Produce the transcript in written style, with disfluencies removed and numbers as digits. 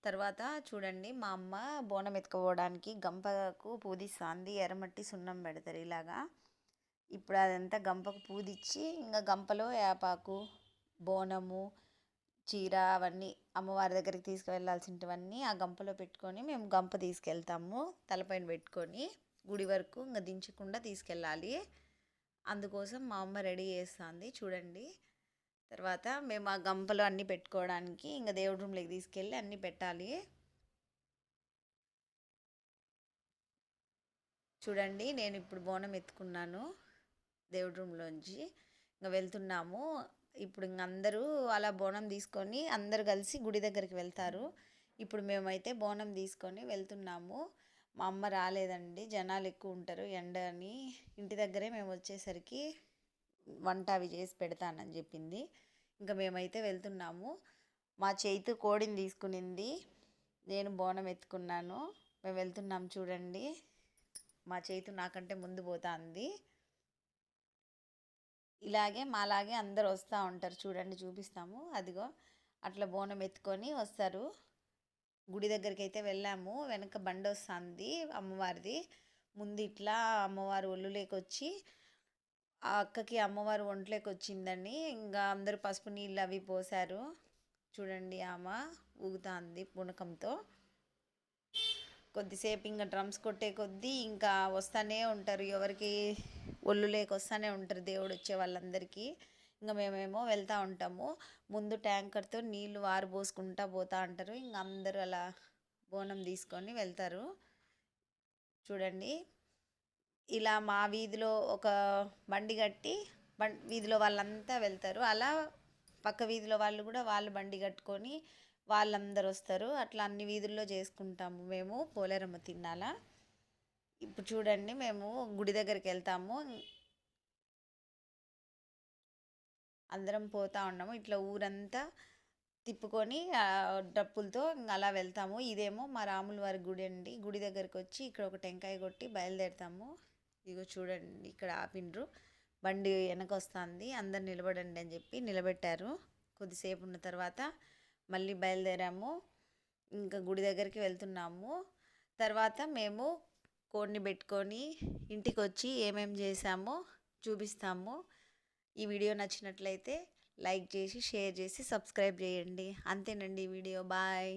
తర్వాత చూడండి మా అమ్మ బోనం ఎత్తుకుపోవడానికి గంపకు పూదిస్తుంది. ఎర్రమట్టి సున్నం పెడతారు ఇలాగా. ఇప్పుడు అదంతా గంపకు పూదిచ్చి ఇంకా గంపలో వేపాకు, బోనము, చీర అవన్నీ అమ్మవారి దగ్గరికి తీసుకువెళ్ళాల్సినవన్నీ ఆ గంపలో పెట్టుకొని మేము గంప తీసుకెళ్తాము. తలపైన పెట్టుకొని గుడి వరకు ఇంకా దించకుండా తీసుకెళ్ళాలి. అందుకోసం మా అమ్మ రెడీ చేస్తుంది చూడండి. తర్వాత మేము ఆ గంపలో అన్నీ పెట్టుకోవడానికి ఇంకా దేవుడి రూమ్లోకి తీసుకెళ్ళి అన్నీ పెట్టాలి. చూడండి నేను ఇప్పుడు బోనం ఎత్తుకున్నాను దేవుడి రూమ్లోంచి. ఇంకా వెళ్తున్నాము. ఇప్పుడు ఇంక అందరూ అలా బోనం తీసుకొని అందరు కలిసి గుడి దగ్గరికి వెళ్తారు. ఇప్పుడు మేమైతే బోనం తీసుకొని వెళ్తున్నాము. మా అమ్మ రాలేదండి, జనాలు ఎక్కువ ఉంటారు ఎండ అని. ఇంటి దగ్గరే మేము వచ్చేసరికి వంట అవి చేసి పెడతానని చెప్పింది. ఇంకా మేమైతే వెళ్తున్నాము. మా చేతు కోడిని తీసుకునింది, నేను బోనం ఎత్తుకున్నాను. మేము వెళ్తున్నాం చూడండి. మా చేతు నాకంటే ముందు పోతుంది. ఇలాగే మాలాగే అందరు వస్తూ ఉంటారు చూడండి, చూపిస్తాము. అదిగో అట్లా బోనం ఎత్తుకొని వస్తారు. గుడి దగ్గరికి అయితే వెళ్ళాము. వెనక బండి వస్తుంది అమ్మవారిది. ముందు ఇట్లా అమ్మవారు ఒళ్ళులోకి వచ్చి ఆ అక్కకి అమ్మవారు ఒంట్లోకి వచ్చిందని ఇంకా అందరూ పసుపు నీళ్ళు అవి పోసారు. చూడండి ఆమె ఊగుతుంది పునకంతో. కొద్దిసేపు ఇంకా డ్రమ్స్ కొట్టే కొద్దీ ఇంకా వస్తూనే ఉంటారు, ఎవరికి ఒళ్ళులోకి వస్తూనే ఉంటారు దేవుడు వచ్చే వాళ్ళందరికీ. ఇంకా మేమేమో వెళ్తూ ఉంటాము. ముందు ట్యాంకర్తో నీళ్ళు వారు పోసుకుంటూ పోతూ ఉంటారు. ఇంకా అందరూ అలా బోనం తీసుకొని వెళ్తారు చూడండి. ఇలా మా వీధిలో ఒక బండి కట్టి వీధిలో వాళ్ళంతా వెళ్తారు. అలా పక్క వీధిలో వాళ్ళు కూడా వాళ్ళు బండి కట్టుకొని వాళ్ళందరూ వస్తారు. అట్లా అన్ని వీధుల్లో చేసుకుంటాము మేము పోలేరమ్మ తిన్నాల. ఇప్పుడు చూడండి మేము గుడి దగ్గరికి వెళ్తాము. అందరం పోతూ ఉన్నాము. ఇట్లా ఊరంతా తిప్పుకొని డప్పులతో అలా వెళ్తాము. ఇదేమో మా రాముల వారి గుడి అండి. గుడి దగ్గరికి వచ్చి ఇక్కడ ఒక టెంకాయ కొట్టి బయలుదేరుతాము. ఇగో చూడండి ఇక్కడ ఆపిండ్రు, బండి వెనక వస్తుంది. అందరు నిలబడండి అని చెప్పి నిలబెట్టారు. కొద్దిసేపు ఉన్న తర్వాత మళ్ళీ బయలుదేరాము. ఇంకా గుడి దగ్గరికి వెళ్తున్నాము. తర్వాత మేము కోడిని పెట్టుకొని ఇంటికి వచ్చి ఏమేమి చేసామో చూపిస్తాము. ఈ వీడియో నచ్చినట్లయితే లైక్ చేసి, షేర్ చేసి, సబ్స్క్రైబ్ చేయండి. అంతేనండి ఈ వీడియో. బాయ్.